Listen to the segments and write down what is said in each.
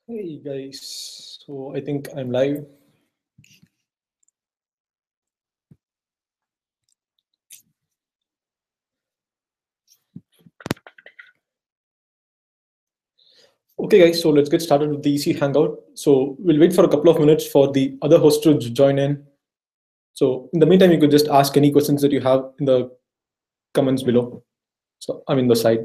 Hey guys, so I think I'm live. Okay guys, so let's get started with the EC Hangout. So we'll wait for a couple of minutes for the other hosts to join in. So in the meantime, you could just ask any questions that you have in the comments below. So I'm in the side.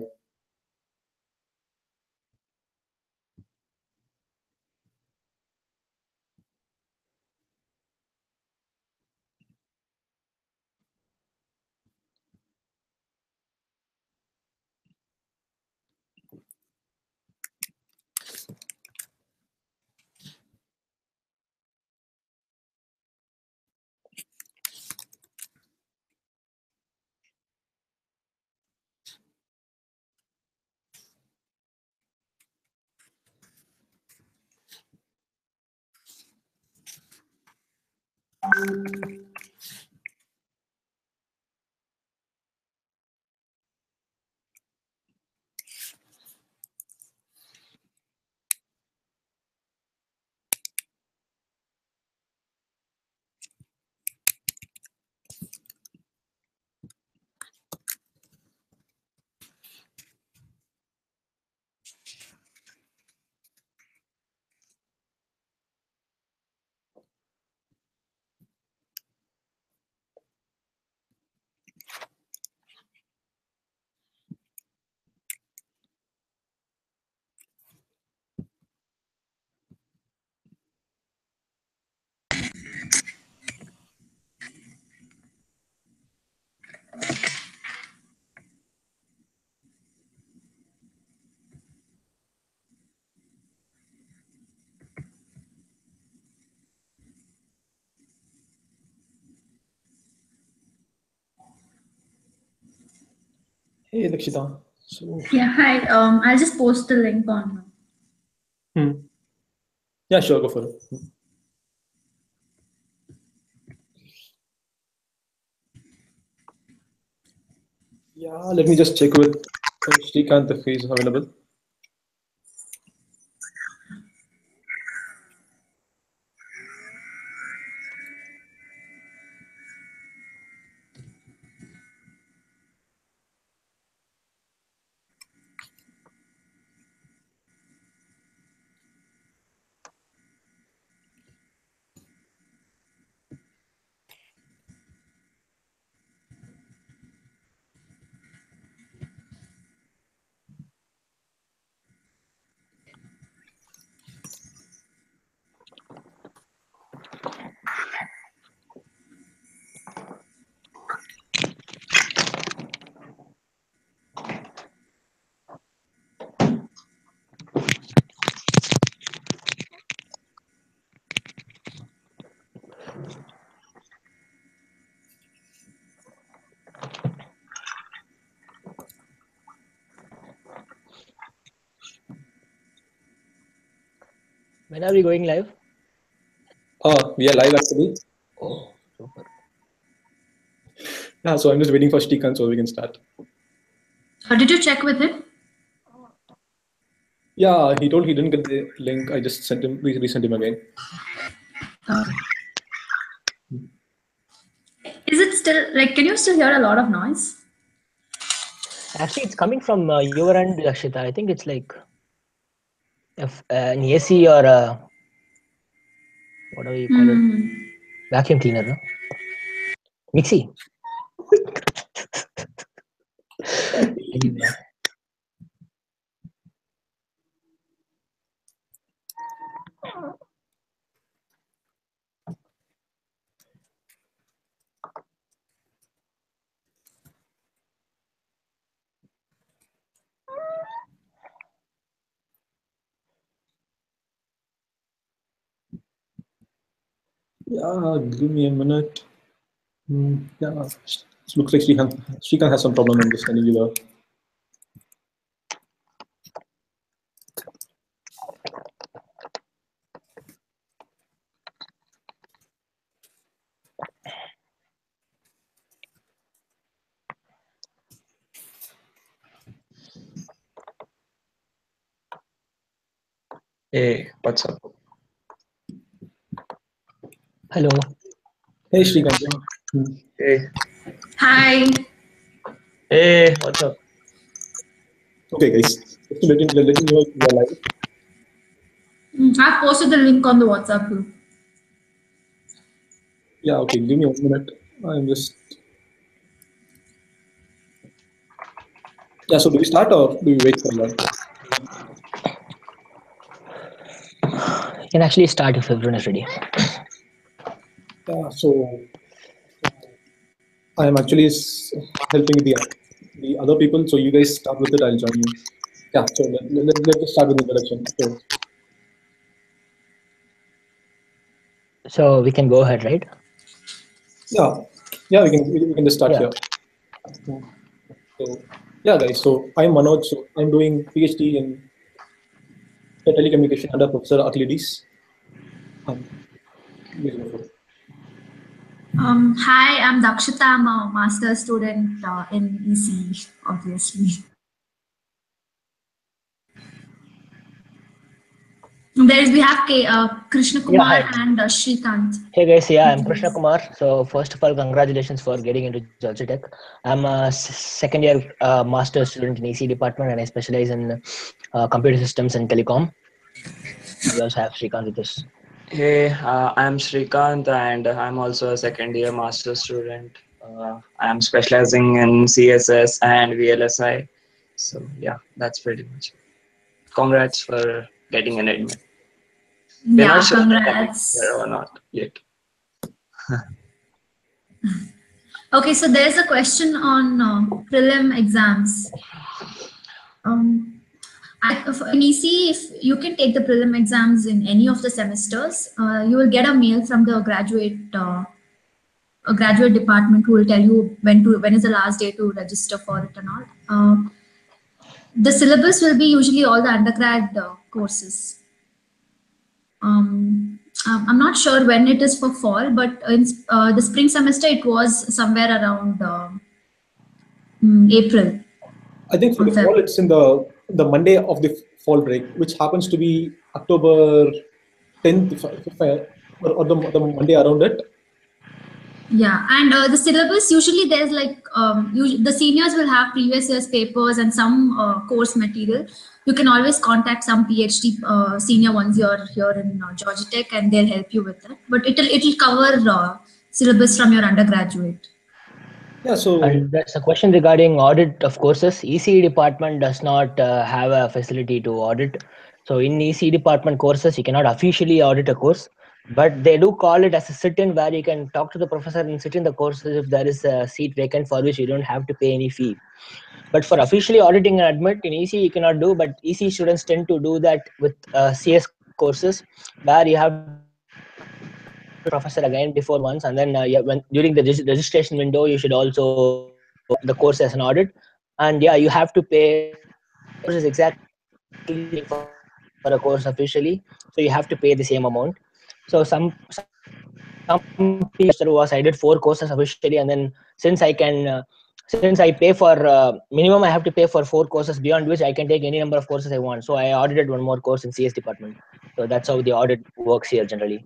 Hey Lakshita. So Yeah, hi. I'll just post the link on. yeah, sure, go for it. Yeah, let me just check with Srikanth if he's available. When are we going live? We are live actually. Oh, super. Yeah, so I'm just waiting for Srikanth so we can start. Did you check with him? Yeah, he told he didn't get the link. I just sent him, resent him again. Is it still like? Can you still hear a lot of noise? Actually, it's coming from your end, Lakshita. I think it's like an AC or whatever you call it, vacuum cleaner, no? Mixie. Anyway. Yeah, give me a minute. Yeah, it looks like Srikanth has some problem understanding you there. Hey, what's up? Hello. Hey, Srikanth. Hey, Hi. hey, what's up? Okay, guys. Just to let you know if you are live. I've posted the link on the WhatsApp group. Yeah, okay. Give me 1 minute. I'm just. Yeah, so do we start or do we wait for a while? You can actually start if everyone is ready. Yeah, so I am actually helping the other people. So you guys start with it. I'll join you. Yeah, so let's just start with the introduction. So, So we can go ahead, right? yeah, yeah, we can just start Yeah. here. So, yeah, guys. So I'm Manoj. So I'm doing PhD in telecommunication under Professor Archimedes. Um, please go for it. Hi, I'm Dakshita. I'm a master's student in ECE, obviously. We have Krishna Yeah, Kumar hi. and Shrikant. Hey guys, yeah, I'm Krishna Kumar. So first of all, congratulations for getting into Georgia Tech. I'm a second year master's student in EC department and I specialize in computer systems and telecom. We also have Srikanth with us. Hey, I'm Srikanth and I'm also a second year master student. I'm specializing in CSS and VLSI. So yeah, that's pretty much it. Congrats for getting an admit. We're not Yeah, sure if I'm here congrats. or not yet. Okay, so there's a question on prelim exams. In EC, if you can take the prelim exams in any of the semesters, you will get a mail from the graduate department who will tell you when is the last day to register for it and all. The syllabus will be usually all the undergrad courses. I'm not sure when it is for fall, but in the spring semester it was somewhere around April I think for or the fall, Feb. it's in the Monday of the fall break, which happens to be October 10th, if I, or the Monday around it. Yeah, and the syllabus usually there's like the seniors will have previous year's papers and some course material. You can always contact some PhD senior ones here in Georgia Tech, and they'll help you with that. But it'll cover syllabus from your undergraduate. Yeah, so And there's a question regarding audit of courses. ECE department does not have a facility to audit. So in ECE department courses, you cannot officially audit a course, but they do call it as a sit-in where you can talk to the professor and sit in the courses if there is a seat vacant for which you don't have to pay any fee. But for officially auditing and admit in ECE, you cannot do, but ECE students tend to do that with CS courses where you have to talk to the professor again before once, and then yeah, when during the registration window, you should also take the course as an audit. And yeah, you have to pay. The course is exactly the same as paying for a course officially, so you have to pay the same amount. So some people have said that semester was I did 4 courses officially, and then since I pay for minimum, I have to pay for 4 courses beyond which I can take any number of courses I want. So I audited one more course in CS department. So that's how the audit works here generally.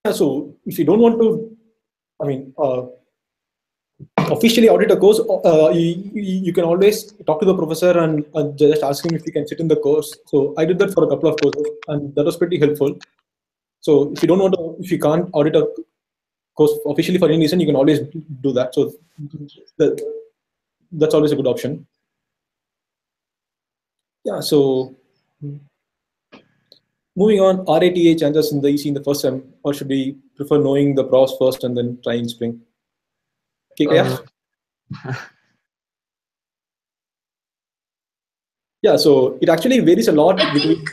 yeah, so if you don't want to, I mean, officially audit a course, you can always talk to the professor and just ask him if he can sit in the course. So I did that for a couple of courses, and that was pretty helpful. So if you don't want to, if you can't audit a course officially for any reason, you can always do that. So that, that's always a good option. Yeah. So moving on, RATA chances in the EC in the first sem, or should we prefer knowing the pros first and then trying spring? Okay, yeah. Uh, Yeah. So it actually varies a lot I between. think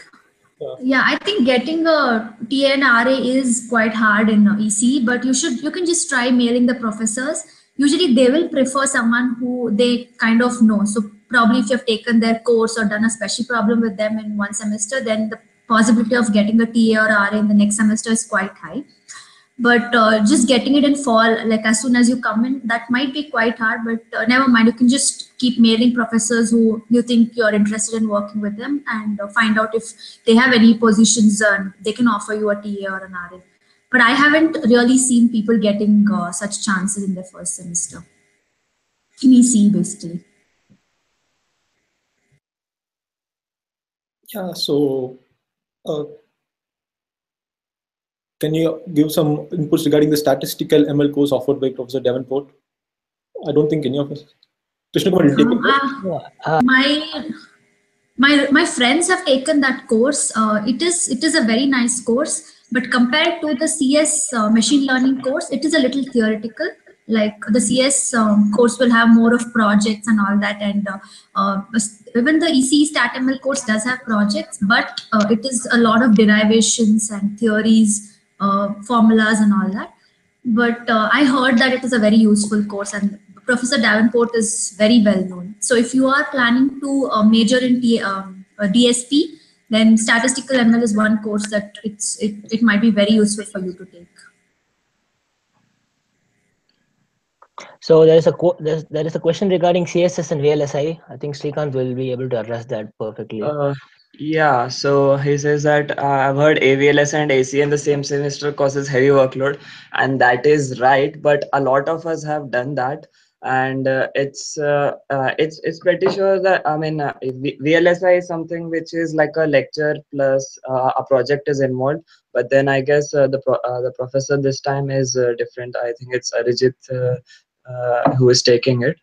I think getting a TA and RA is quite hard in EC, but you can just try mailing the professors. Usually they will prefer someone who they kind of know. So probably if you've taken their course or done a special problem with them in one semester, then the possibility of getting a TA or RA in the next semester is quite high. But just getting it in fall, like as soon as you come in, that might be quite hard, but never mind, you can just keep mailing professors who you think you're interested in working with them, and find out if they have any positions and they can offer you a TA or an RA. But I haven't really seen people getting such chances in their first semester in ECE basically. Yeah, so uh, can you give some inputs regarding the statistical ML course offered by Professor Davenport? I don't think any of us. Krishna Kumar, did you take it? My my friends have taken that course. It is a very nice course, but compared to the CS machine learning course, it is a little theoretical. Like the CS course will have more of projects and all that, and even the ECE StatML course does have projects, but it is a lot of derivations and theories, formulas and all that. But I heard that it is a very useful course, and Professor Davenport is very well known. So if you are planning to major in DSP, then statistical ML is one course that it might be very useful for you to take. So there is a question regarding CSS and VLSI. I think Srikanth will be able to address that perfectly. Yeah, so he says that I've heard AVLS and ACE in the same semester causes heavy workload, and that is right. But a lot of us have done that, and it's pretty sure that VLSI is something which is like a lecture plus a project is involved. But then I guess the professor this time is different. I think it's Arijit who is taking it.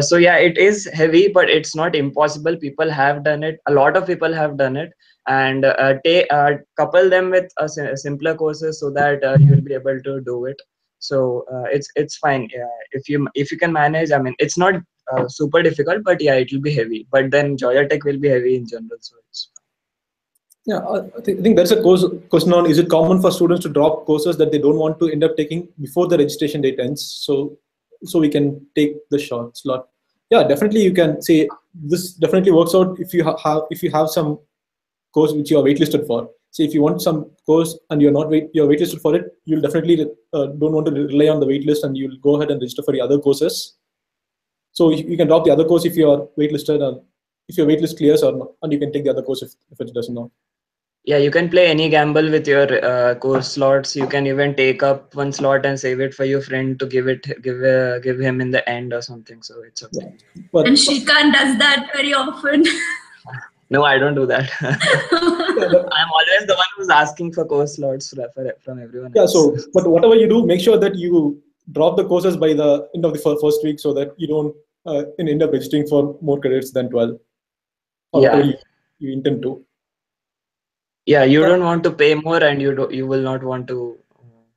So yeah, it is heavy, but it's not impossible. People have done it. A lot of people have done it, and couple them with simpler courses so that you'll be able to do it. So it's fine. Yeah, if you can manage. I mean, it's not super difficult, but yeah, it will be heavy. But then Georgia Tech will be heavy in general, so it's. Yeah, I think that's a question on, is it common for students to drop courses that they don't want to end up taking before the registration date ends? So we can take the slot. Yeah, definitely you can say this definitely works out if you have some course which you are waitlisted for. So if you want some course and you're waitlisted for it, you'll definitely don't want to rely on the waitlist, and you'll go ahead and register for the other courses. So you can drop the other course if you are waitlisted, and if your waitlist clears or not, and you can take the other course if it does not. Yeah, you can play any gamble with your course slots. You can even take up one slot and save it for your friend to give him in the end or something. So it's okay. Yeah. But, And Shrikant does that very often. No, I don't do that. I'm always the one who's asking for course slots from everyone else. Yeah. So, but whatever you do, make sure that you drop the courses by the end of the first week, so that you don't end up registering for more credits than 12, or Yeah. whatever you intend to. Yeah, you don't want to pay more, and you will not want to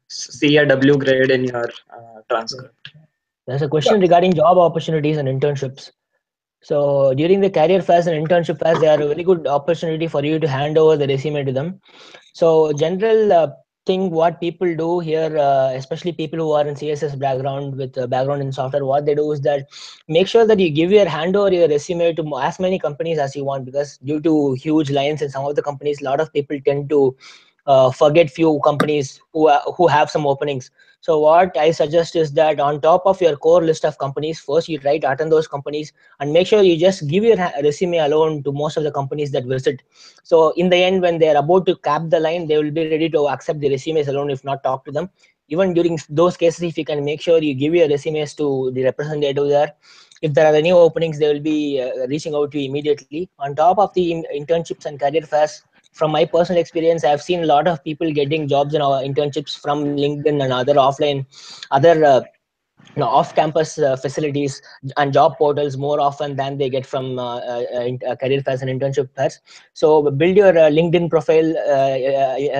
see a W grade in your transcript. There's a question regarding job opportunities and internships. So during the career phase and internship phase, they are a very good opportunity for you to hand over the resume to them. So general thing what people do here, especially people who are in CSS background with background in software, what they do is that make sure that you give your hand over your resume to as many companies as you want, because due to huge lines in some of the companies, a lot of people tend to forget few companies who have some openings. So what I suggest is that on top of your core list of companies, first you try to attend those companies and make sure you just give your resume alone to most of the companies that visit. So in the end, when they're about to cap the line, they will be ready to accept the resumes alone, if not talk to them. Even during those cases, if you can make sure you give your resumes to the representative there, if there are any openings, they will be reaching out to you immediately. On top of the internships and career fairs, from my personal experience, I've seen a lot of people getting jobs in our internships from LinkedIn and other off-campus facilities and job portals more often than they get from career fairs and internship fairs. So build your LinkedIn profile,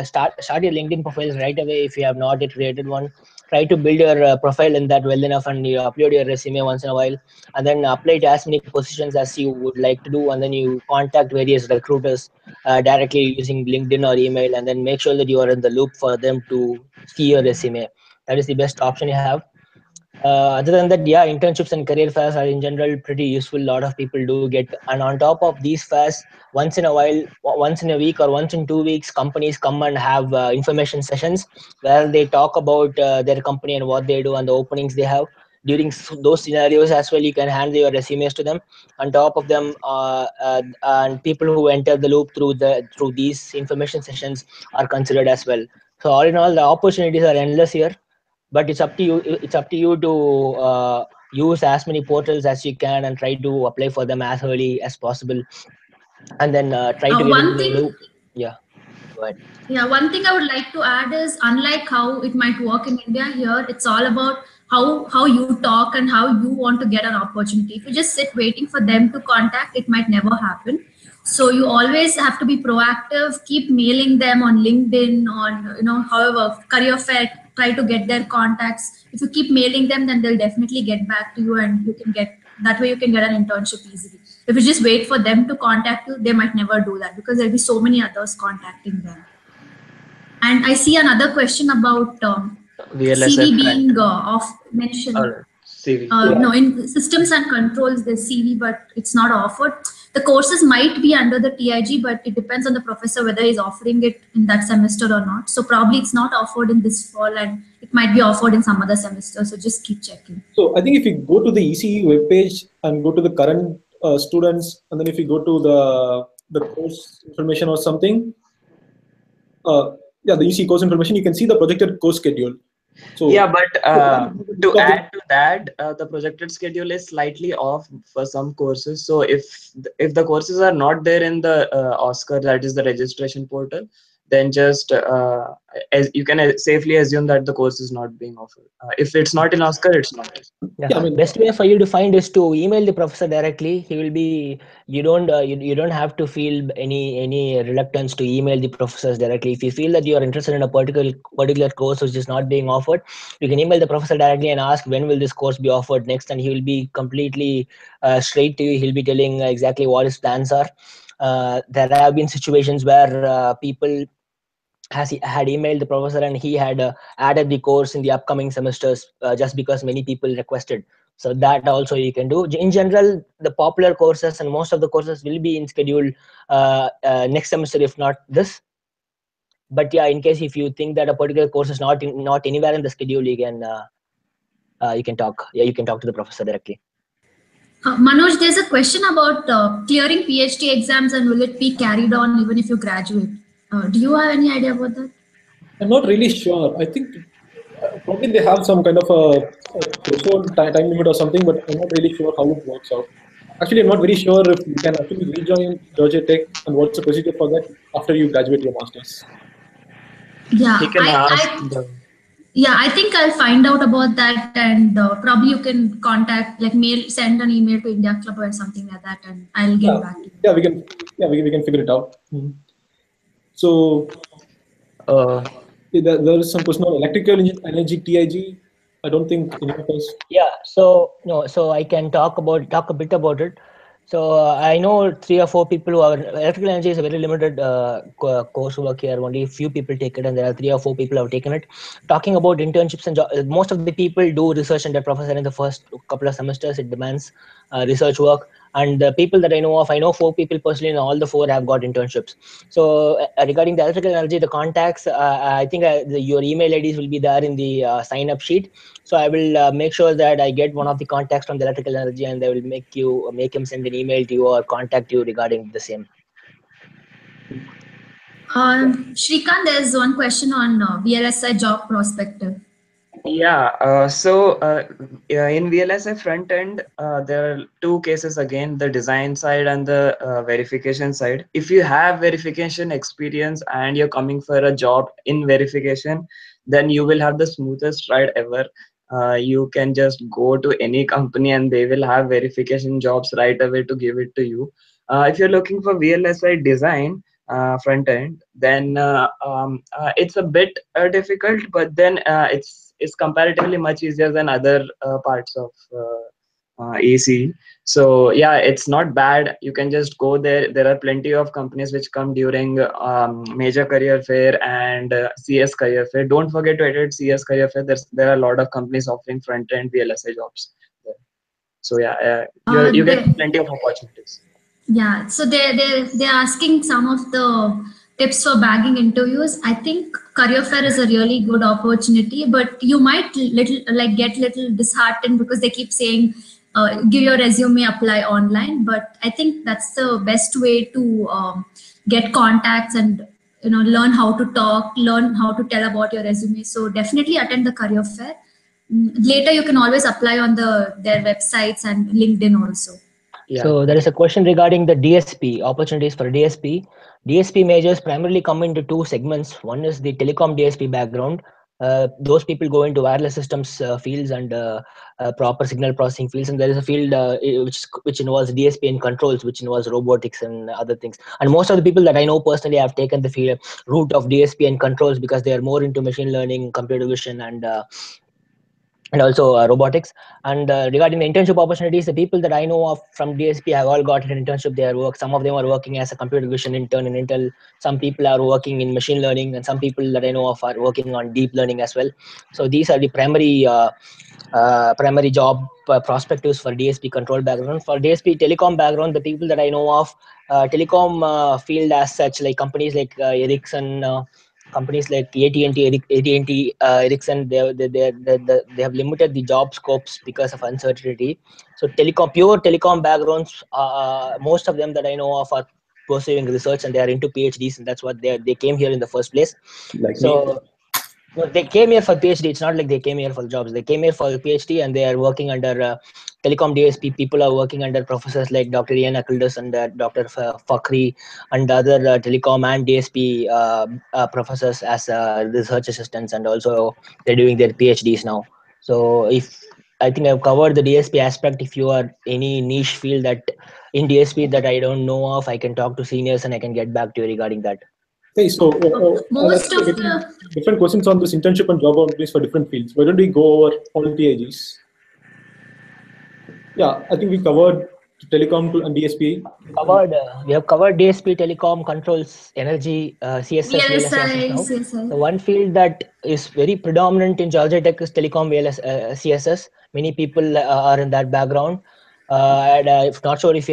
start your LinkedIn profiles right away if you have not yet created one. Try to build your profile in that well enough, and you upload your resume once in a while, and then apply to as many positions as you would like to do, and then you contact various recruiters directly using LinkedIn or email, and then make sure that you are in the loop for them to see your resume. That is the best option you have. Other than that, yeah, internships and career fairs are in general pretty useful. A lot of people do get, and on top of these fairs, once in a while, once in a week or once in 2 weeks, companies come and have information sessions where they talk about their company and what they do and the openings they have. during those scenarios as well, you can hand your resumes to them. On top of them, and people who enter the loop through these information sessions are considered as well. So all in all, the opportunities are endless here, but it's up to you. It's up to you to use as many portals as you can and try to apply for them as early as possible, and then try to get into One the thing loop. Yeah, go ahead. Yeah, one thing I would like to add is, unlike how it might work in India, here it's all about how you talk and how you want to get an opportunity. If you just sit waiting for them to contact, it might never happen. So you always have to be proactive. Keep mailing them on LinkedIn, on however career fair. Try to get their contacts. If you keep mailing them, then they'll definitely get back to you, and you can get that way you can get an internship easily. If you just wait for them to contact you, they might never do that because there'll be so many others contacting them. And I see another question about VLSI CV front being off mentioned. or CV. No, in systems and controls, there's CV, but it's not offered. The courses might be under the TIG, but it depends on the professor whether he's offering it in that semester or not. So probably it's not offered in this fall, and it might be offered in some other semester. So just keep checking. So I think if you go to the ECE webpage and go to the current students, and then if you go to the course information or something, yeah, the ECE course information, you can see the projected course schedule. So Yeah, but to so, add to that, the projected schedule is slightly off for some courses. So if the courses are not there in the Oscar, that is the registration portal, then just as you can safely assume that the course is not being offered. If it's not in Oscar, it's not. Yeah, yeah, I mean, best way for you to find is to email the professor directly. He will be. You don't have to feel any reluctance to email the professors directly. If you feel that you are interested in a particular course which is not being offered, you can email the professor directly and ask when will this course be offered next, and he will be completely straight to you. He'll be telling exactly what his plans are. There have been situations where people had emailed the professor, and he had added the course in the upcoming semesters just because many people requested. So that also you can do. In general, the popular courses and most of the courses will be in schedule next semester, if not this. But yeah, in case if you think that a particular course is not anywhere in the schedule, you can talk. Yeah, you can talk to the professor directly. Manoj, there's a question about clearing PhD exams and will it be carried on even if you graduate? Do you have any idea about that? I'm not really sure. I think probably they have some kind of a threshold time limit or something, but I'm not really sure how it works out. Actually, I'm not very sure if you can actually rejoin Georgia Tech and what's the procedure for that after you graduate your masters. Yeah, He can ask I think I'll find out about that, and probably you can contact, like, send an email to India Club or something like that, and I'll Yeah, get back to you. yeah, we can figure it out. So uh, there is some question on electrical energy TIG. I don't think any of us. Yeah, so no, so I can talk a bit about it. So I know 3 or 4 people who are electrical energy is a very limited coursework here. Only a few people take it, and there are 3 or 4 people who have taken it. Talking about internships and most of the people do research under professor in the first couple of semesters. It demands research work, and the people that I know of, I know 4 people personally, and all the 4 have got internships. So regarding the electrical energy, the contacts, I think your email IDs will be there in the sign up sheet. So I will make sure that I get one of the contacts from the electrical energy, and they will make him send an email to you or contact you regarding the same. Shrikant, there's one question on VLSI job prospective. Yeah, in VLSI front end, there are 2 cases again, the design side and the verification side. If you have verification experience and you're coming for a job in verification, then you will have the smoothest ride ever. You can just go to any company and they will have verification jobs right away to give it to you. If you're looking for VLSI design, front end, then it's a bit difficult, but then it's comparatively much easier than other parts of ECE. So yeah, it's not bad. You can just go there. There are plenty of companies which come during major career fair and CS career fair. Don't forget to attend CS career fair. There are a lot of companies offering front end VLSI jobs there. So yeah, you get plenty of opportunities. Yeah, so they're asking some of the tips for bagging interviews, I think career fair is a really good opportunity, but you might get little disheartened because they keep saying give your resume, apply online. But I think that's the best way to get contacts and learn how to talk, learn how to tell about your resume. So definitely attend the career fair. Later you can always apply on their websites and LinkedIn also. Yeah. So there is a question regarding the DSP opportunities for DSP. DSP majors primarily come into two segments. One is the telecom DSP background. Those people go into wireless systems fields and proper signal processing fields, and there is a field which involves DSP and controls, which involves robotics and other things. And most of the people that I know personally have taken the field route of DSP and controls because they are more into machine learning, computer vision, and also robotics. And regarding the internship opportunities, the people that I know of from DSP have all got an internship. Some of them are working as a computer vision intern in Intel. Some people are working in machine learning, and some people that I know of are working on deep learning as well. So these are the primary job prospectives for DSP control background. For DSP telecom background, the people that I know of, telecom field as such, like companies like Ericsson, companies like AT&T, Ericsson, they have limited the job scopes because of uncertainty. So pure telecom backgrounds, most of them that I know of are pursuing research and they are into PhDs, and that's what they came here in the first place. Like So me. no, they came here for PhD. It's not like they came here for jobs. They came here for PhD, and they are working under telecom DSP. People are working under professors like Dr. Ian Ackles and Dr. Fakhri and other telecom and DSP professors as research assistants, and also they're doing their PhDs now. So if I think I've covered the DSP aspect. If you are any niche field that in DSP that I don't know of, I can talk to seniors and I can get back to you regarding that. Hey, so I Most think we're of getting the different questions on this internship and job opportunities for different fields. Why don't we go over all TIGs? Yeah, I think we covered telecom and DSP. We have covered DSP, telecom, controls, energy, CSS, VLSI VLSI, now. CSI. The one field that is very predominant in Georgia Tech is telecom, CSS. Many people are in that background. And if not sure if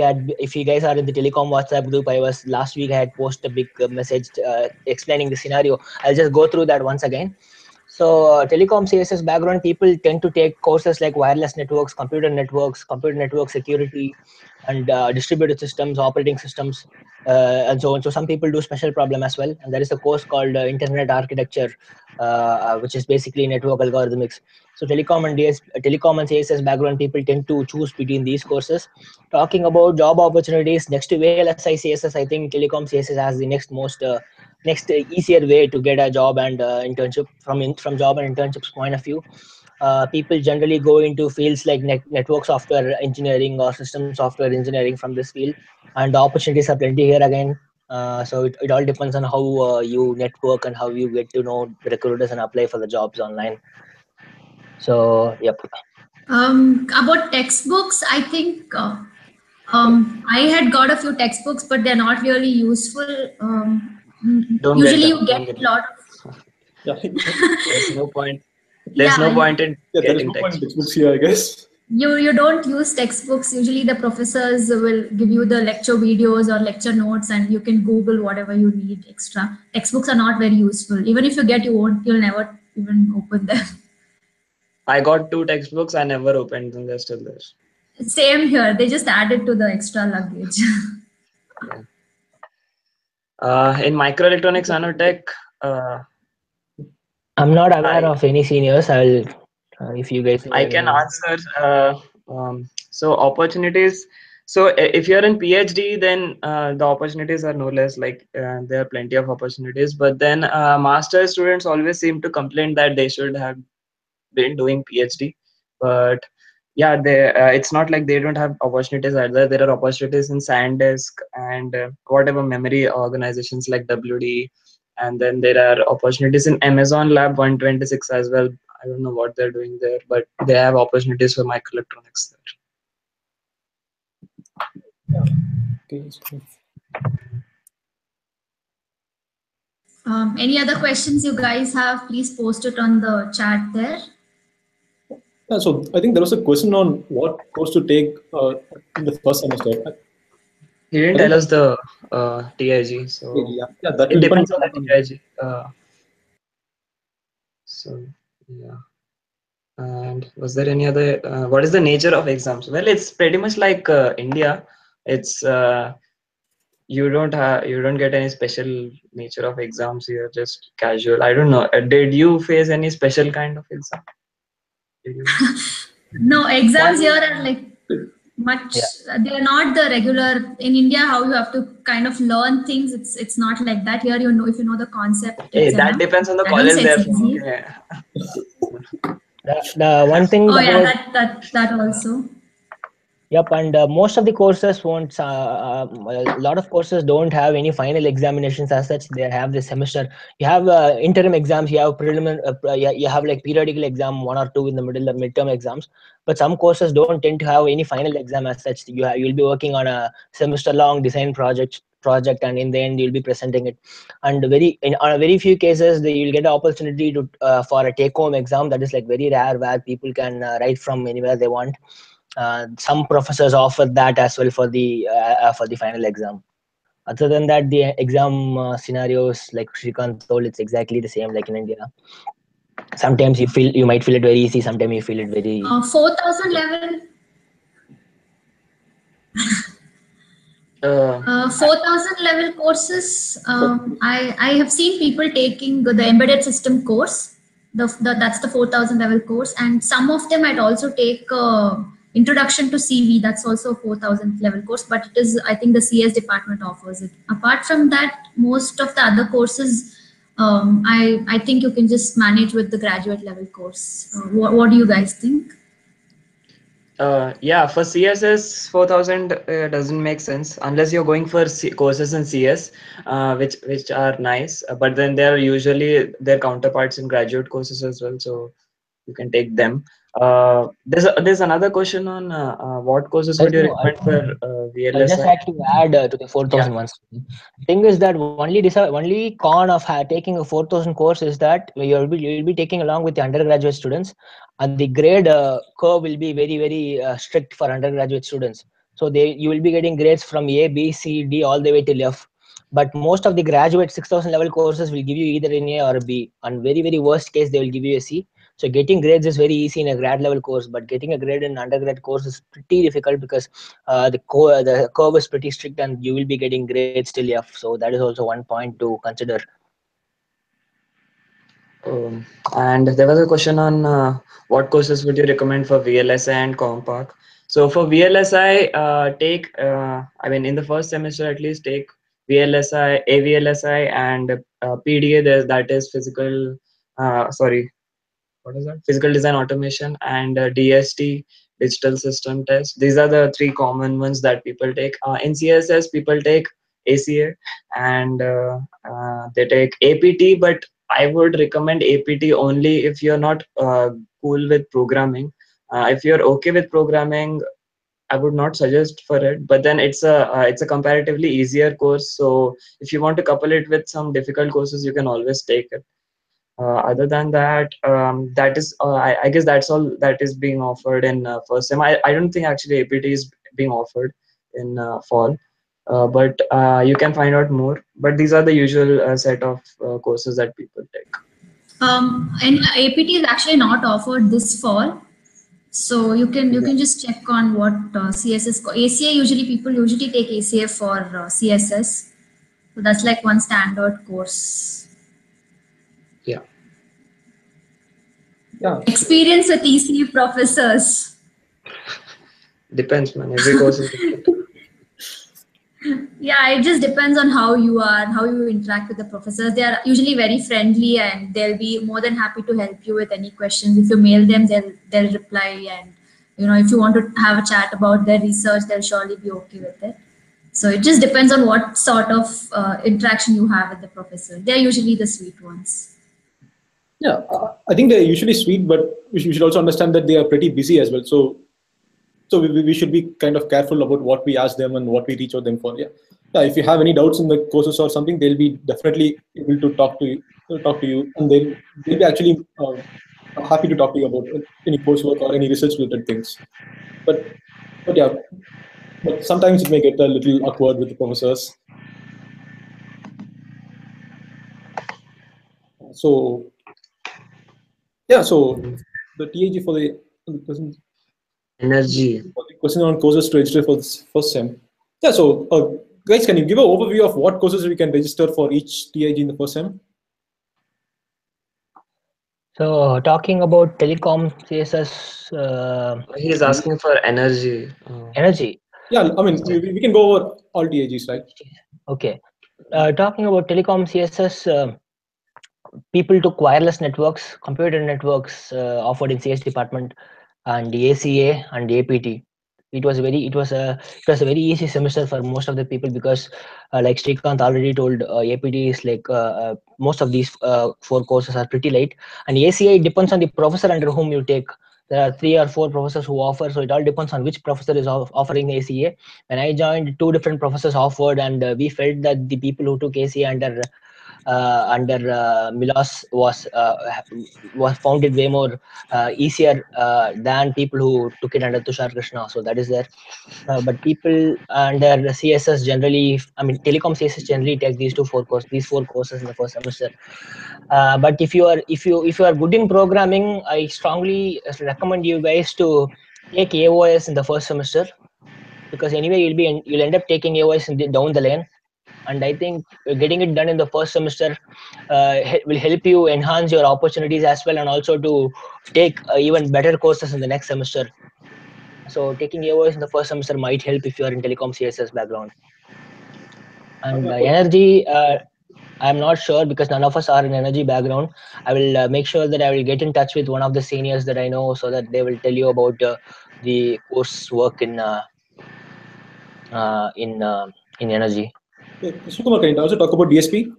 you guys are in the telecom WhatsApp group, last week I had posted a big message explaining the scenario. I'll just go through that once again. So telecom CSS background people tend to take courses like wireless networks, computer network security, and distributed systems, operating systems, and so on. So some people do special problem as well. And there is a course called Internet Architecture, which is basically network algorithmics. So telecom and CSS background people tend to choose between these courses. Talking about job opportunities, next to VLSI CSS, I think telecom CSS has the next easier way to get a job and internship from job and internships point of view. People generally go into fields like network software engineering or system software engineering from this field, and the opportunities are plenty here again. So it all depends on how you network and how you get to know the recruiters and apply for the jobs online. So yep. About textbooks, I think I had got a few textbooks, but they're not really useful. Don't get Usually them. you Don't get get a them. lot Yeah, There's no point. There's no yeah, point in yeah, there is getting no point in textbooks textbooks. here, I guess. you don't use textbooks. Usually the professors will give you the lecture videos or lecture notes, and you can Google whatever you need extra. Textbooks are not very useful. Even if you get, you'll never even open them. I got 2 textbooks. I never opened them. They're still there. Same here. They just added to the extra luggage. Yeah. In microelectronics nanotech, I'm not aware I of any seniors. I'll if you guys know I can anyone. answer. So opportunities. So if you're in PhD, then the opportunities are no less. Like there are plenty of opportunities. But then master students always seem to complain that they should have been doing PhD. But yeah, it's not like they don't have opportunities either. There are opportunities in SanDisk and whatever memory organizations like WD, and then there are opportunities in Amazon Lab 126 as well. I don't know what they're doing there, but they have opportunities for microelectronics there. Okay, so Any other questions you guys have, please post it on the chat there. yeah, so I think there was a question on what course to take in the first semester. He didn't tell us the TIG, so Yeah, that it will depend depends on the on. TIG. So yeah. And was there any other? What is the nature of exams? Well, it's pretty much like India. It's you don't get any special nature of exams here. Just casual. I don't know. Did you face any special kind of exam? Did you? No, exams One, here are like much, yeah. they are not the regular in India how you have to kind of learn things. It's not like that here. You know, if you know the concept, Hey, it's that enough. depends on the I don't college say it's they're from. easy. Okay. The one thing Oh yeah, about that also. Yep, and most of the courses won't. A lot of courses don't have any final examinations as such. They have the semester. You have interim exams. You have preliminary. You have like periodical exam, one or two in the middle of midterm exams. But some courses don't tend to have any final exam as such. You'll be working on a semester long design project, and in the end you'll be presenting it. And on a very few cases, you'll get the opportunity to for a take home exam. That is like very rare, where people can write from anywhere they want. Some professors offer that as well for the final exam. Other than that, the exam scenarios, like Shrikant told, it's exactly the same like in India. Sometimes you might feel it very easy. Sometimes you feel it very 4,000 level. Uh, 4,000 level courses. I have seen people taking the embedded system course. That's the 4,000 level course, and some of them might also take introduction to CV. That's also a 4,000 level course, but it is, I think, the CS department offers it. Apart from that, most of the other courses, I think you can just manage with the graduate level course. What do you guys think? yeah, for CSS 4000 doesn't make sense unless you're going for courses in CS, which are nice, but then there are usually their counterparts in graduate courses as well, so you can take them. There's another question on what courses would you no. recommend for I'll just VLSI? like to add to the Yeah. 4,000 ones. Thing is that only con of taking a 4,000 course is that you'll be taking along with the undergraduate students, and the grade curve will be very strict for undergraduate students. So you will be getting grades from A, B, C, D all the way till F. But most of the graduate 6,000 level courses will give you either an A or a B. On very worst case, they will give you a C. So getting grades is very easy in a grad level course, but getting a grade in undergrad course is pretty difficult because the curve is pretty strict and you will be getting grades till F. So that is also one point to consider. And there was a question on what courses would you recommend for VLSI and Compark. So for VLSI, I mean, in the first semester at least, take VLSI, AVLSI, and PDA. That is what is that? Physical design automation, and DST, digital system test. These are the three common ones that people take. In CSS, people take ACA, and they take APT, but I would recommend APT only if you're not cool with programming. If you're okay with programming, I would not suggest for it. But then it's a comparatively easier course. So if you want to couple it with some difficult courses, you can always take it. Other than that, I guess that's all that is being offered in first sem. I don't think actually APT is being offered in fall, but you can find out more. But these are the usual set of courses that people take. And APT is actually not offered this fall. So you can just check on what CSS ACA usually people usually take ACA for CSS. So that's like one standard course. Yeah. Yeah. Experience with ECE professors. Depends, man. Every course is different. Yeah, it just depends on how you are and how you interact with the professors. They are usually very friendly and they'll be more than happy to help you with any questions. If you mail them, they'll reply, and if you want to have a chat about their research, they'll surely be okay with it. So it just depends on what sort of interaction you have with the professor. They're usually the sweet ones. Yeah, I think they're usually sweet, but we should also understand that they are pretty busy as well. So we should be kind of careful about what we ask them and what we reach out them for. Yeah, yeah. If you have any doubts in the courses or something, they'll be definitely able to talk to you, and they'll be actually happy to talk to you about any coursework or any research related things. But but yeah, but sometimes it may get a little awkward with the professors. So yeah, so the TAG for the question, Energy. for the question on courses to register for this first sem. Yeah, so guys, can you give an overview of what courses we can register for each TAG in the first sem? So talking about telecom, CSS, He's asking for energy. energy. Yeah, I mean we can go over all TAGs, right? Okay. Talking about telecom, CSS, people took wireless networks, computer networks offered in CS department, and the ACA and the APT. It was a very easy semester for most of the people because, like Srikanth already told, APT is like most of these four courses are pretty light, and ACA depends on the professor under whom you take. There are 3 or 4 professors who offer, so it all depends on which professor is offering ACA. When I joined, 2 different professors offered, and we felt that the people who took ACA under Milos was found it way more easier than people who took it under Tushar Krishna. So that is there. But people under CSS generally, I mean, telecom CSS generally take these 4 courses in the first semester. But if you are good in programming, I strongly recommend you guys to take AOS in the first semester, because anyway you'll end up taking AOS down the lane. And I think getting it done in the first semester will help you enhance your opportunities as well, and also to take even better courses in the next semester. So taking AOS in the first semester might help if you are in telecom CSS background. And energy, I'm not sure because none of us are in energy background. I will make sure that I will get in touch with one of the seniors that I know, so that they will tell you about the course work uh, in uh, in energy. Sukumar, can you also talk about DSP?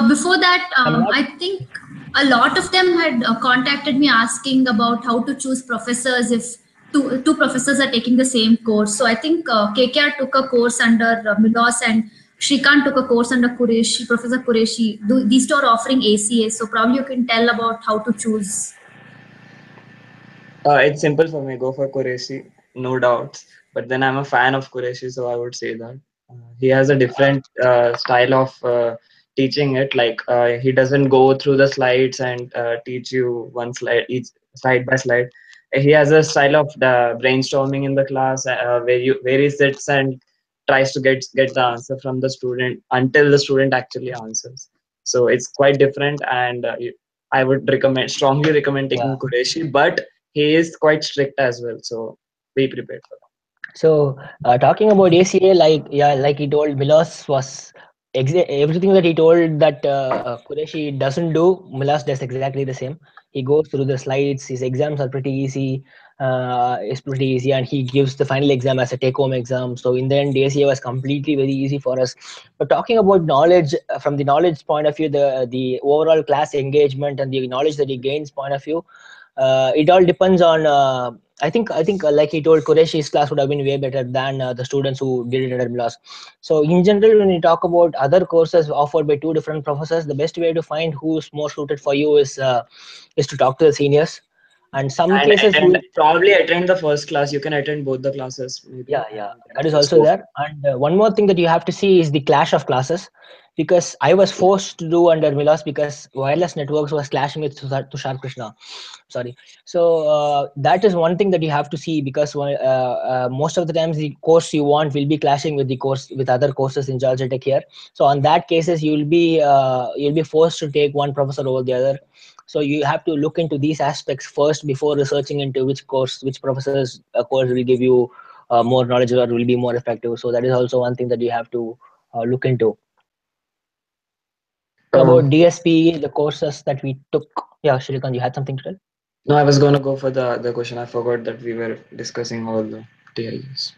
Before that, I'm not. I think a lot of them had contacted me asking about how to choose professors if two professors are taking the same course. So I think KKR took a course under Milos, and Shrikant took a course under Qureshi, Professor Qureshi. These two are offering ACA. So probably you can tell about how to choose. It's simple for me. Go for Qureshi, no doubts. But then I'm a fan of Qureshi, so I would say that he has a different style of teaching it. Like he doesn't go through the slides and teach you one slide each slide by slide. He has a style of the brainstorming in the class where he sits and tries to get the answer from the student until the student actually answers. So it's quite different, and I would strongly recommend Yeah. taking Qureshi, but he is quite strict as well, so be prepared for So talking about ACA, like he told, Milos was everything that he told that Qureshi doesn't do. Milos does exactly the same. He goes through the slides. His exams are pretty easy. It's pretty easy, and he gives the final exam as a take-home exam. So in the end, ACA was completely very easy for us. But talking about knowledge, from the knowledge point of view, the overall class engagement and the knowledge that he gains point of view, it all depends on. I think like he told, Qureshi's class would have been way better than the students who did it under Milos. So in general, when you talk about other courses offered by 2 different professors, the best way to find who's more suited for you is to talk to the seniors. And some and cases you probably attend the first class. You can attend both the classes maybe, yeah, and that is just also go. there. And one more thing that you have to see is the clash of classes, because I was forced to do under Milos because wireless networks was clashing with Tushar Krishna. Sorry. So that is one thing that you have to see, because most of the times the course you want will be clashing with the course with other courses in Georgia Tech here. So on that cases, you'll be forced to take one professor over the other. So you have to look into these aspects first before researching into which professor's course will give you more knowledge or will be more effective. So that is also one thing that you have to look into. Um, About DSP, the courses that we took. Yeah, Shrikant, you had something to tell? no, I was gonna go for the question. I forgot that we were discussing all the TIUs.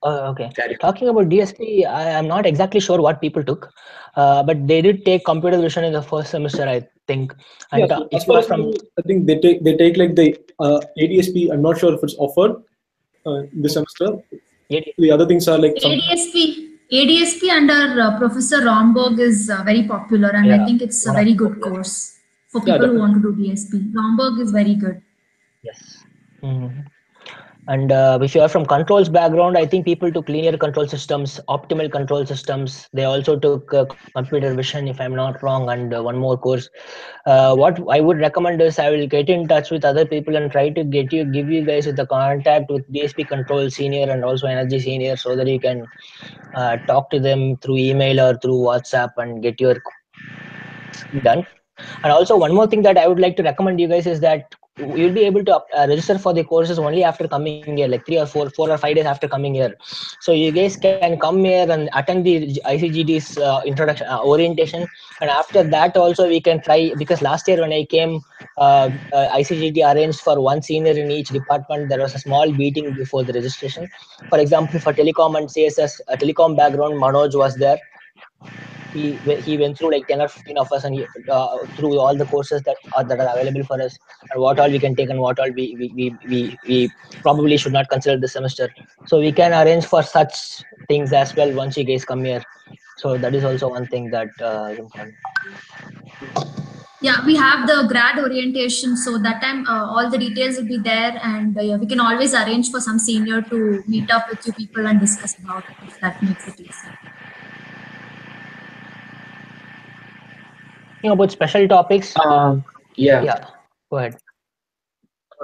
Oh, okay. Carry Talking about DSP, I am not exactly sure what people took, but they did take computer vision in the first semester, I think. Yeah, And so as if you far are as I from, know, I think they take like the ADSP. I'm not sure if it's offered this semester. The other things are like some. ADSP under Professor Romberg is very popular, and I yeah, think it's a one of very the good popular. course for Yeah, people who definitely. want to do DSP. Romberg is very good. Yes. Mhm. And if you are from controls background, I think people took linear control systems, optimal control systems. They also took computer vision, if I'm not wrong, and one more course. What I would recommend is I will get in touch with other people and try to give you guys with the contact with DSP control senior and also energy senior, so that you can talk to them through email or through WhatsApp and get your done. And also one more thing that I would like to recommend you guys is that you'll be able to register for the courses only after coming here, like 3 or 4 or 5 days after coming here. So you guys can come here and attend the ICGD's introduction orientation, and after that also we can try, because last year when I came, ICGD arranged for one senior in each department. There was a small meeting before the registration. For example, for telecom and CSS, telecom background, Manoj was there. He went through like 10 or 15 of us, and he through all the courses that are available for us, and what all we can take and what all we probably should not consider this semester. So we can arrange for such things as well once you guys come here. So that is also one thing that is important. Yeah, we have the grad orientation, so that time all the details will be there, and yeah, we can always arrange for some senior to meet up with you people and discuss about it if that makes it easy. Talking about special topics, Yeah. yeah, go ahead.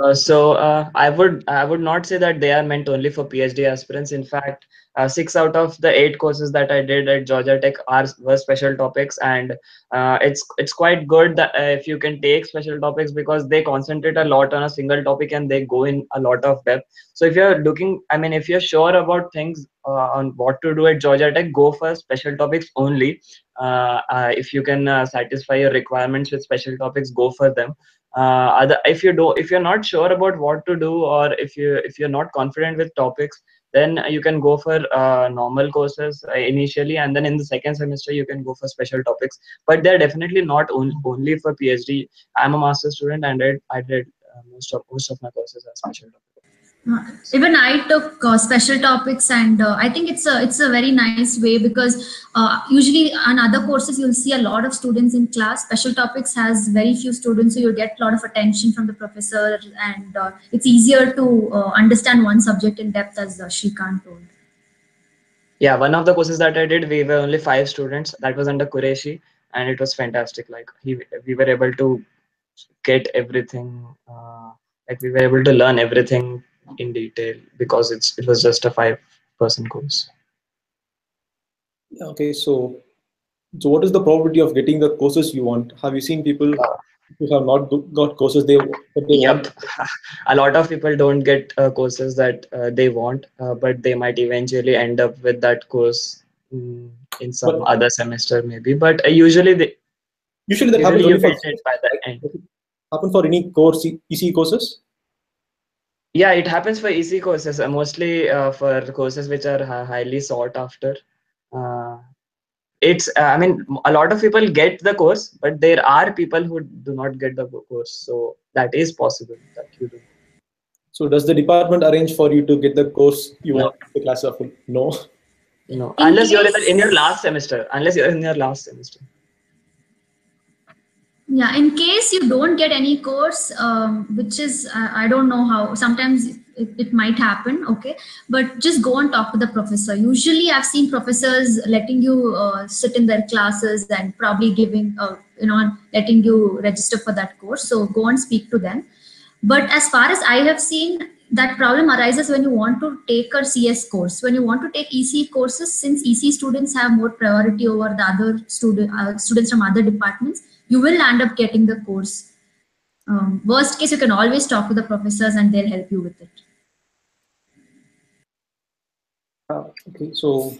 I would not say that they are meant only for PhD aspirants. In fact, 6 out of the 8 courses that I did at Georgia Tech were special topics, and it's quite good that if you can take special topics, because they concentrate a lot on a single topic and they go in a lot of depth. So if you're looking, I mean, if you're sure about things on what to do at Georgia Tech, go for special topics only. If you can satisfy your requirements with special topics, go for them. If you're not sure about what to do, or if you're not confident with topics, then you can go for normal courses initially, and then in the second semester you can go for special topics. But they're definitely not only for PhD. I'm a master's student, and I did most of my courses are special topics. Even I took special topics, and I think it's a very nice way, because usually on other courses you'll see a lot of students in class. Special topics has very few students, so you get a lot of attention from the professor, and it's easier to understand one subject in depth, as Shrikant told. Yeah, one of the courses that I did, we were only 5 students. That was under Qureshi, and it was fantastic. Like we were able to get everything. Like we were able to learn everything in detail, because it was just a 5-person course. Okay, so what is the probability of getting the courses you want? Have you seen people who have not got courses that they Yep. want? A lot of people don't get courses that they want, but they might eventually end up with that course in some But other semester maybe. But usually usually that happens you only for get it by the end. does it happen for any course ECE courses? Yeah, it happens for EC courses, mostly for courses which are highly sought after. Uh, I mean, a lot of people get the course, but there are people who do not get the course. So that is possible that you do. So does the department arrange for you to get the course you No, want? The class are full? No. no, In unless you're in your case last semester. Unless you're in your last semester. Yeah, in case you don't get any course, which is, I don't know how, sometimes it might happen, okay, but just go and talk to the professor. Usually I've seen professors letting you sit in their classes and probably giving, letting you register for that course. So go and speak to them. But as far as I have seen, that problem arises when you want to take a CS course. When you want to take ECE courses, since ECE students have more priority over the other students from other departments, you will end up getting the course. Worst case, you can always talk to the professors and they'll help you with it. Okay, so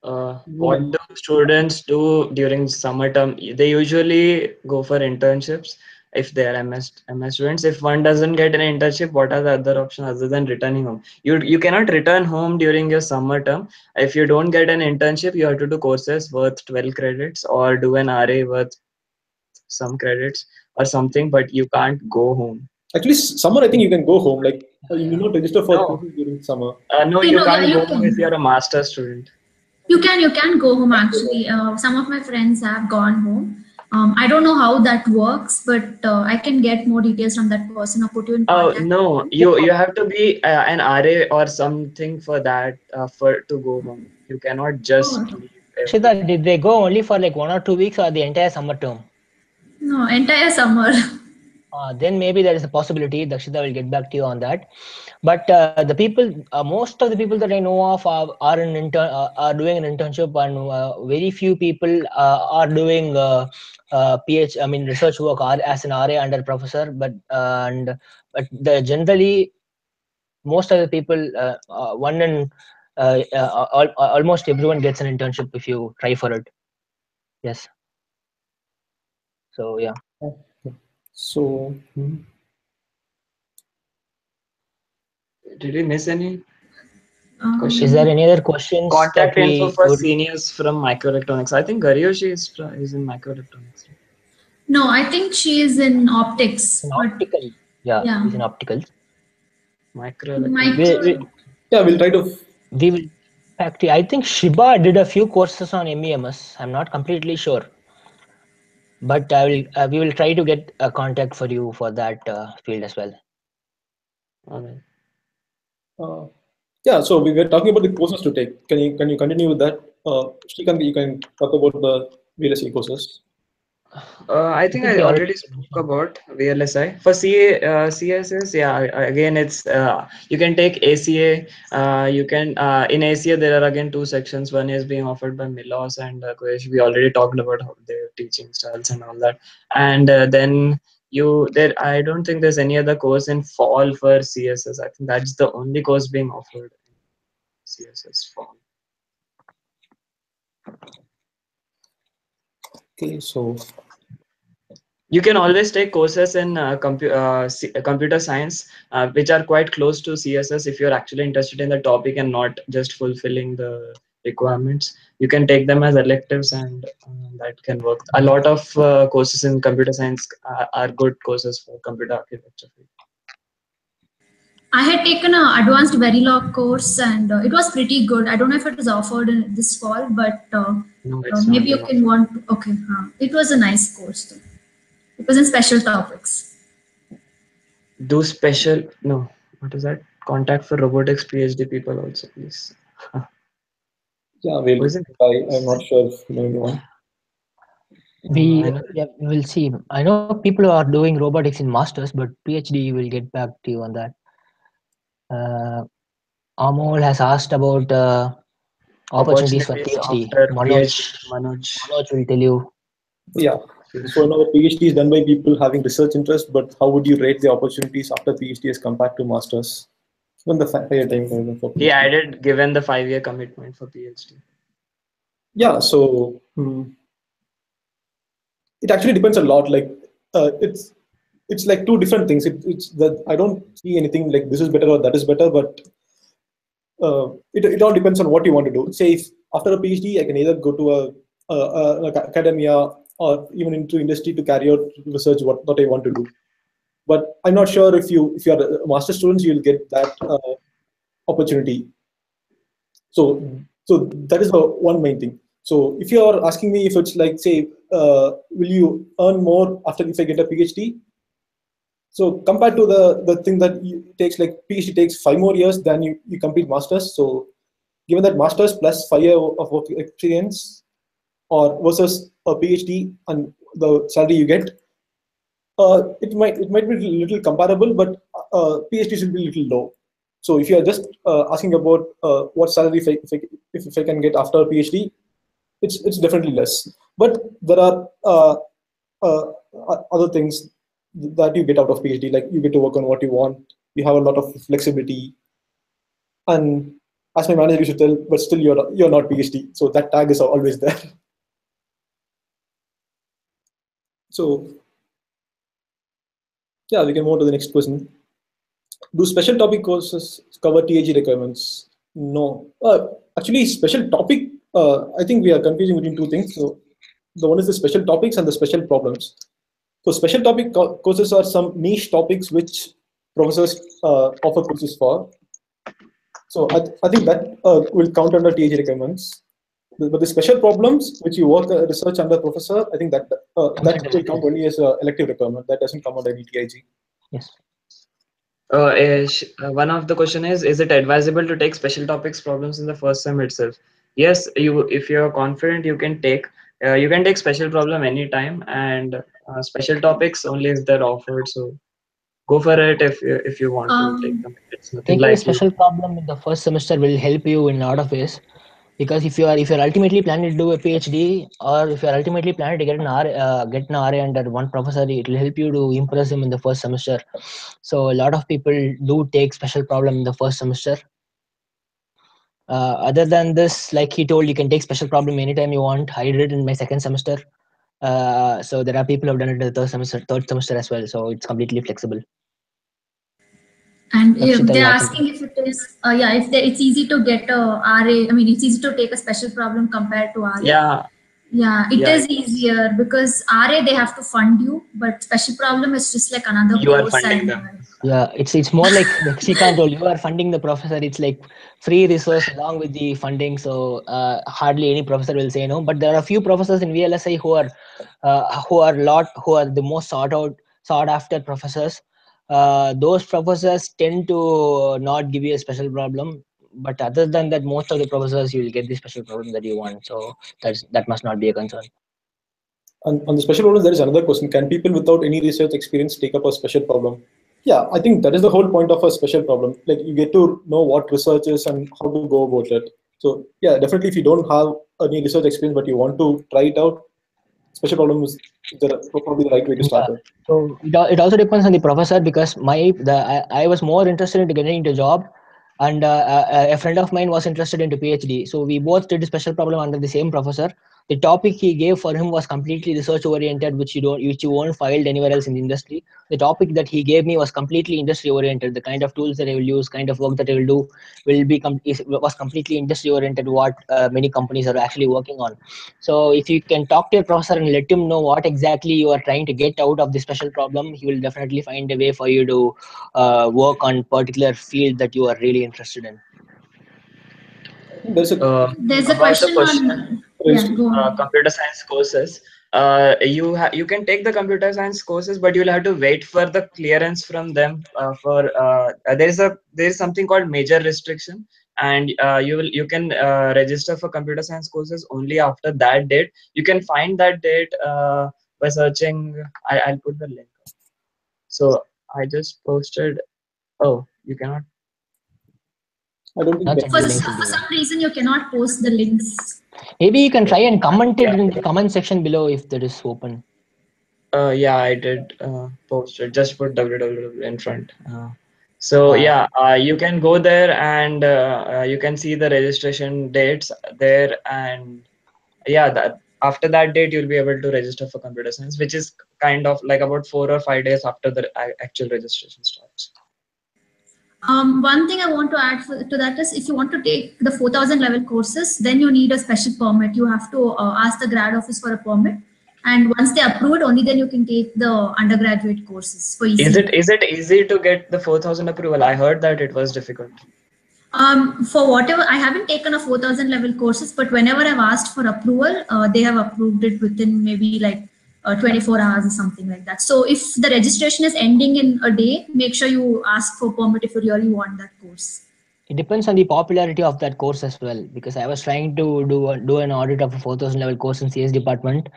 What do students do during summer term? They usually go for internships if they are MS students. If one doesn't get an internship, what are the other options other than returning home? You cannot return home during your summer term. If you don't get an internship, you have to do courses worth 12 credits or do an RA worth some credits or something, but you can't go home. actually, summer I think you can go home. Like you need not register for No, courses during summer. no, You you know, yeah, can't you go home if can. you're a master student. You can go home actually. Some of my friends have gone home. I don't know how that works, but I can get more details from that person or put you in Oh contact. no, you have to be an RA or something for that for to go home. You cannot just Oh, leave Shida, everything. did they go only for like 1 or 2 weeks or the entire summer term? no, entire summer. Then maybe there is a possibility. Dakshita will get back to you on that. But the people, most of the people that I know of are doing an internship, and very few people are doing I mean research work as an RA under professor. But the generally most of the people, one in almost everyone gets an internship if you try for it. Yes. So yeah. So, Did we miss any Is there question? Um, any other questions that Contact info we for would? seniors from microelectronics. I think Garyoshi is in microelectronics. no, I think she is in optics, In but optical, yeah, yeah, he's in opticals. Microelectronics. We, micro. yeah, we'll try to. we will. Actually, I think Shiba did a few courses on MEMS. I'm not completely sure, but I will. We will try to get a contact for you for that field as well. Alright. Uh, yeah, so we were talking about the courses to take. Can you continue with that? Srikanth, you can talk about the VLSI courses. I I think think I we already already spoke mentioned. about VLSI. For CSS, yeah, again, it's you can take ACA. You can in ACA there are again two sections. One is being offered by Milos and Quresh. We already talked about how their teaching styles and all that. And then I don't think there's any other course in fall for CSS. I think that's the only course being offered in CSS fall. Okay, so You can always take courses in computer science, which are quite close to CSS if you're actually interested in the topic and not just fulfilling the requirements. You can take them as electives, and that can work. A lot of courses in computer science are good courses for computer architecture. I had taken a advanced Verilog course and it was pretty good. I don't know if it was offered in this fall, but No, it's not maybe you been can offered. want. Okay, it was a nice course though. It was in special topics. Do special, no, what is that? Contact for robotics PhD people also, please. yeah, we'll Wasn't try. I'm not sure if you know anyone. I We know. Yeah, we will see. I know people who are doing robotics in masters, but PhD will get back to you on that. Uh, Amol has asked about opportunities for Opportunities PhD. after Manoj, PhD, Manoj. Manoj will tell you. Yeah. So now PhD is done by people having research interest, but how would you rate the opportunities after PhD as compared to masters? When the higher time commitment for He PhD. added given the 5-year commitment for PhD. Yeah, so it actually depends a lot. Like it's like two different things. It's that I don't see anything like this is better or that is better, but it all depends on what you want to do. Say if after a PhD, I can either go to like academia or even into industry to carry out research what I want to do. But I'm not sure if you are a master student, you'll get that opportunity. So that is the one main thing. So if you are asking me if it's like say, will you earn more after if I get a PhD? So compared to the thing that takes like PhD takes 5 more years than you complete masters. So given that masters plus 5 year of work experience or versus a PhD and the salary you get, it might be a little comparable, but PhD should be a little low. So if you are just asking about what salary if I can get after a PhD, it's definitely less. But there are uh, other things that you get out of PhD, like you get to work on what you want. You have a lot of flexibility, and as my manager used to tell, but still you're not PhD, so that tag is always there. So yeah, we can move on to the next question. Do special topic courses cover TAG requirements? No. Actually, special topic, I think we are confusing between two things. So the one is the special topics and the special problems. So special topic courses are some niche topics which professors offer courses for. So I think that will count under TAG requirements. But the special problems which you work research under professor, I think that will count only as a elective requirement. That doesn't come under any TIG. Yes. One of the question is it advisable to take special topics problems in the first sem itself? Yes, if you're confident, you can take special problem anytime, and special topics only if they're offered. So go for it if you want to take them. It's nothing Taking a like you. special problem in the first semester will help you in a lot of ways, because if you're ultimately planning to do a PhD, or if you're ultimately planning to get an RA under one professor, it will help you to impress him in the first semester. So a lot of people do take special problem in the first semester. Other than this, like he told, you can take special problem anytime you want. I did it in my second semester. So there are people who have done it in the third semester as well. So it's completely flexible. And Rakshita, they're you have asking something? if it is, yeah, if it's easy to get a RA. I mean, it's easy to take a special problem compared to RA. Yeah, Yeah, it yeah, is easier because RA they have to fund you, but special problem is just like another you are course. funding And them. Yeah, it's more like Srikanth told, you are funding the professor. It's like free resource along with the funding. So hardly any professor will say no. But there are a few professors in VLSI who are the most sought after professors. Those professors tend to not give you a special problem. But other than that, most of the professors you will get the special problem that you want. So that must not be a concern. And on the special problems, there is another question: can people without any research experience take up a special problem? Yeah, I think that is the whole point of a special problem. Like you get to know what research is and how to go about it. So yeah, definitely if you don't have any research experience but you want to try it out, special problem is probably the right way to Yeah. start it. So it also depends on the professor, because I was more interested into getting into job, and a friend of mine was interested into PhD. So we both did a special problem under the same professor. The topic he gave for him was completely research oriented, which you won't find anywhere else in the industry. The topic that he gave me was completely industry oriented. The kind of tools that I will use, kind of work that I will do, was completely industry oriented. What many companies are actually working on. So if you can talk to your professor and let him know what exactly you are trying to get out of the special problem, he will definitely find a way for you to work on particular field that you are really interested in. I think there's a there's a About the question question, on, yeah, raised. go on. computer science courses, you can take the computer science courses, but you'll have to wait for the clearance from them. There is something called major restriction, and you can register for computer science courses only after that date. You can find that date by searching. I'll put the link. So I just posted. Oh, you cannot. I don't think Not that send the is. links in For the. some reason, you cannot post the links. Maybe you can try and comment it Yeah. in the comment section below if that is open. Yeah, I did post it. Just put www in front. So Uh, yeah, you can go there and you can see the registration dates there, and yeah, that after that date you'll be able to register for computer science, which is kind of like about 4 or 5 days after the actual registration starts. One thing I want to add to that is if you want to take the 4000 level courses, then you need a special permit. You have to ask the grad office for a permit. And once they approve it, only then you can take the undergraduate courses for ECE. Is it easy to get the 4,000 approval? I heard that it was difficult. For whatever, I haven't taken a 4000 level courses, but whenever I've asked for approval, they have approved it within maybe like 24 hours or something like that. So if the registration is ending in a day, make sure you ask for permit if you really want that course. it depends on the popularity of that course as well, because I was trying to do an audit of a 4000 level course in CS department,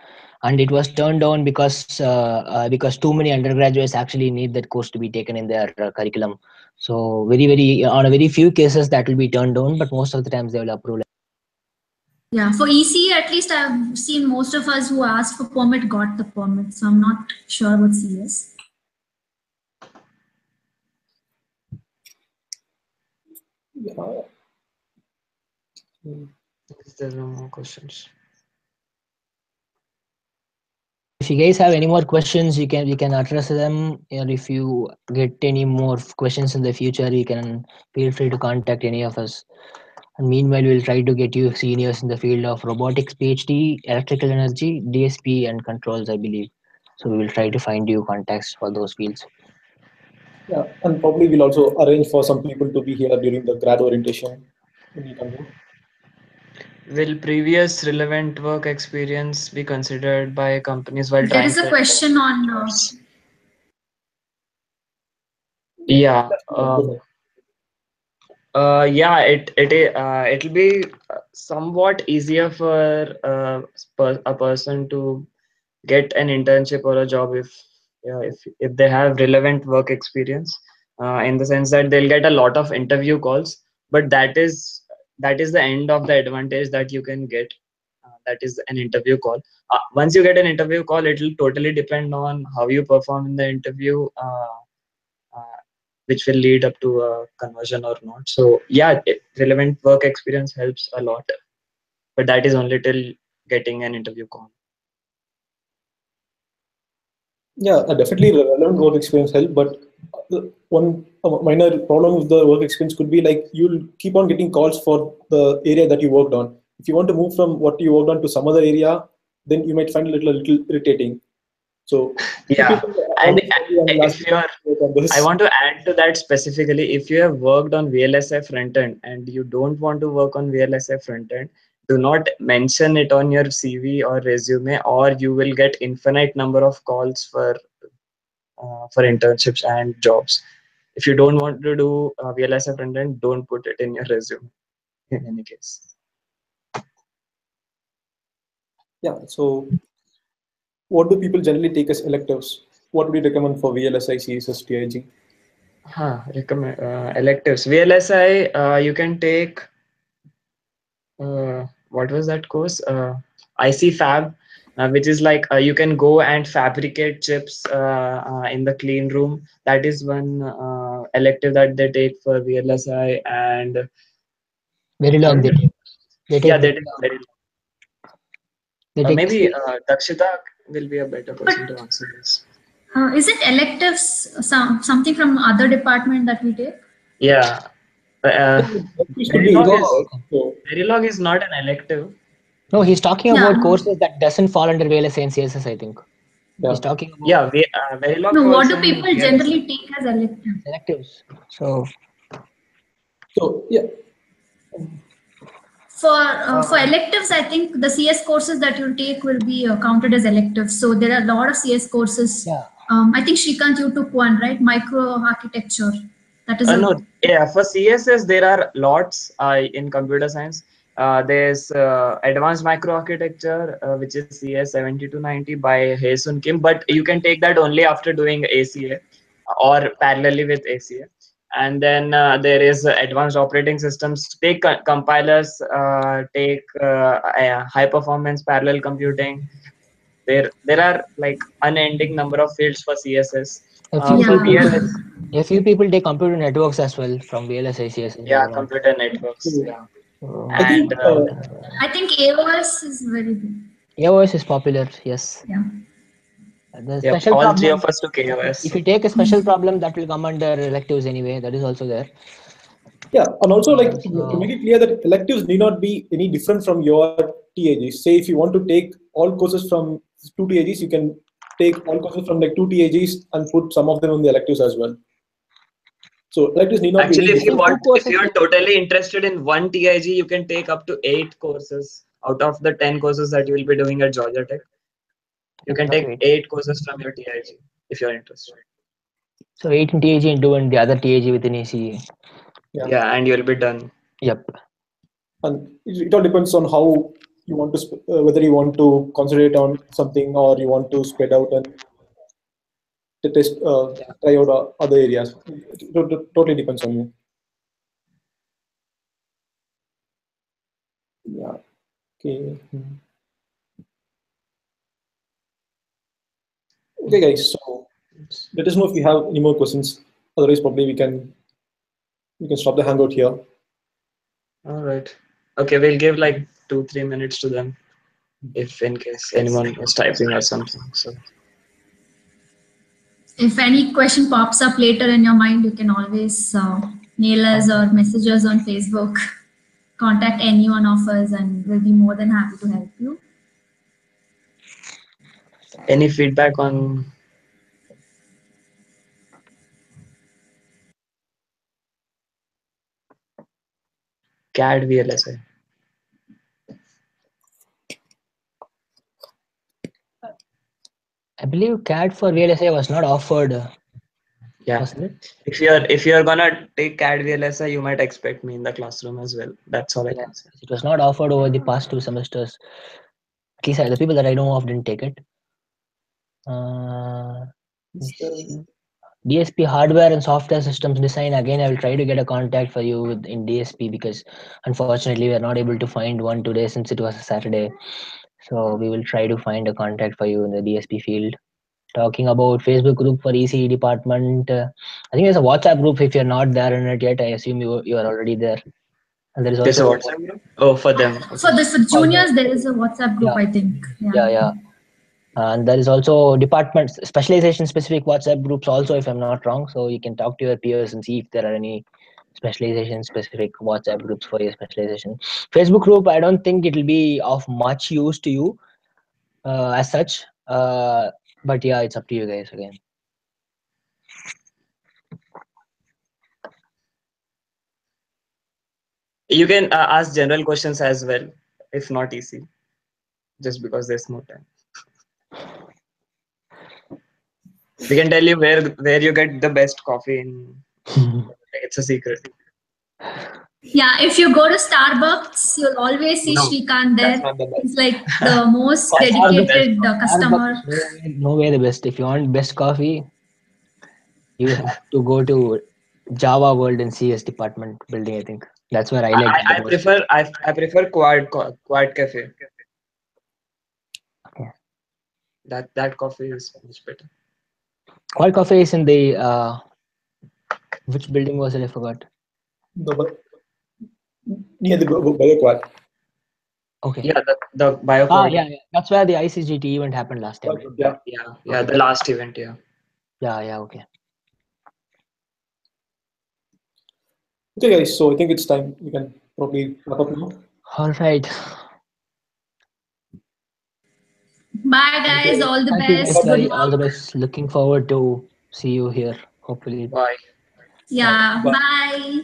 and it was turned down because too many undergraduates actually need that course to be taken in their curriculum. So very on a very few cases that will be turned down, but most of the times they will approve. Yeah, for ECE, at least I've seen most of us who asked for permit got the permit. So I'm not sure what CS. Yeah. If there's no more questions. If you guys have any more questions, you can address them, or if you get any more questions in the future, you can feel free to contact any of us. And meanwhile, we'll try to get you seniors in the field of robotics PhD, electrical energy, DSP, and controls, I believe. So we will try to find you contacts for those fields. Yeah, and probably we'll also arrange for some people to be here during the grad orientation when you come here. Will previous relevant work experience be considered by companies while There trying is to a enter question on. jobs? Yeah. Yeah, it'll be somewhat easier for a person to get an internship or a job if if they have relevant work experience, in the sense that they'll get a lot of interview calls, but that is the end of the advantage that you can get. That is an interview call. Once you get an interview call, it will totally depend on how you perform in the interview, uh, which will lead up to a conversion or not. So yeah, relevant work experience helps a lot, but that is only till getting an interview call. Yeah, definitely relevant work experience help, but one minor problem with the work experience could be like you'll keep on getting calls for the area that you worked on. If you want to move from what you worked on to some other area, then you might find it a little irritating. So few Yeah, people and always call you and will ask if you you're to work on I this. want to add to that specifically. If you have worked on VLSI front end and you don't want to work on VLSI front end, do not mention it on your CV or resume, or you will get infinite number of calls for internships and jobs. If you don't want to do VLSI front end, don't put it in your resume. In any case, Yeah. So what do people generally take as electives? What would you recommend for VLSI, CSS, TIG? recommend electives. VLSI, you can take what was that course? IC Fab, which is like you can go and fabricate chips in the clean room. That is one elective that they take for VLSI, and Verilog and they yeah, take they take Verilog. very. They take Maybe Dakshita will be a better But person to answer this. is it electives something from other department that we take? Yeah, Yeah, uh, electives could be Verilog anything, is right? So Verilog is not an elective. No, he's talking Yeah, about no. courses that doesn't fall under VLSI and CSS, I think. yeah. He's talking about Yeah, Verilog No, what falls do in people VLSI. generally take as elective? electives. So So yeah, For electives, I think the CS courses that you'll take will be counted as electives. So there are a lot of CS courses. yeah, I think Shrikant, you took one, right? Micro architecture. That is No, a yeah, for CSS, there are lots in computer science. There's Advanced Microarchitecture, which is CS 7290 by Haesun Kim, but you can take that only after doing ACA or parallelly with ACA. And then there is Advanced Operating Systems. Take compilers, take high performance parallel computing. There are like unending number of fields for CSS. a few For yeah. people, VLS, a few people take computer networks as well from VLSI, CSS yeah, background. computer networks, so yeah. I So, think And I think AOS is very good. AOS is popular, yes. Yeah. The yep, special all three of problem, us took if KOS. you take a special problem, that will come under electives anyway. That is also there. yeah, and also like to make So it clear that electives need not be any different from your TAGs. Say if you want to take all courses from two TAGs, you can take all courses from like two TAGs and put some of them on the electives as well. So electives need not be any Actually, I think different. two if courses you're you totally interested in one TIG, you can take up to 8 courses out of the 10 courses that you will be doing at Georgia Tech. You you can can up to take eight. 8 courses from your TIG if you're interested. So 8 in TAG and 2 in the other TAG within ECE. Yeah, Yeah, and you'll be done. Yep. and it all depends on how you want to whether you want to concentrate on something or you want to spread out and to test Yeah. try out other areas. It totally depends on you. Yeah. Okay. Okay, guys. So let us know if you have any more questions. Otherwise, probably we can stop the hangout here. All right. Okay, we'll give like 2-3 minutes to them if in case anyone is typing or something. So If any question pops up later in your mind, you can always mail us or message us on Facebook. Contact any one of us, and we'll be more than happy to help you. any feedback on CAD VLSI? believe CAD for VLSI was not offered, Yeah. wasn't it? If you're gonna take CAD VLSI, you might expect me in the classroom as well. That's all I Yeah, can say. it was not offered over the past 2 semesters. At least the people that I know of didn't take it. Let me see. DSP hardware and software systems design. Again, I will try to get a contact for you in DSP because unfortunately we are not able to find one today since it was a Saturday. So we will try to find a contact for you in the DSP field. Talking about Facebook group for ECE department, I think there's a WhatsApp group. If you're not there in it yet, I assume you are already there. And there is There's a also WhatsApp group? Oh, for them. For Okay. the for all the juniors, there is a WhatsApp group, yeah I think. yeah. And there is also department specialization specific WhatsApp groups also, if I'm not wrong. So you can talk to your peers and see if there are any specialization specific WhatsApp groups for your specialization. Facebook group, I don't think it will be of much use to you as such. But yeah, it's up to you guys again. You can ask general questions as well, if not easy, just because there's more time. We can tell you where you get the best coffee in. It's a secret. Yeah, if you go to Starbucks, you'll always see No, Shrikant that's there. not the best. He's like the most That's dedicated Starbucks customer. is no way the best. If you want best coffee, you have to go to Java World and CS department building. I think that's where I like it the I most. prefer I prefer Quad Cafe. Okay. That coffee is much better. Qual Cafe is in the which building was it? I forgot. The, near the BioQuad. Okay. Yeah, the BioQuad. Yeah. That's where the ICGT event happened last time, right? Yeah. Yeah, the last event. Yeah. Yeah. Okay. Okay, guys. So I think it's time we can probably wrap up now. All right. Bye, guys. All the Thank you guys. best. Good Bye. All the luck. best. Looking forward to see you here. Hopefully. Bye. Bye. Yeah, Bye. bye.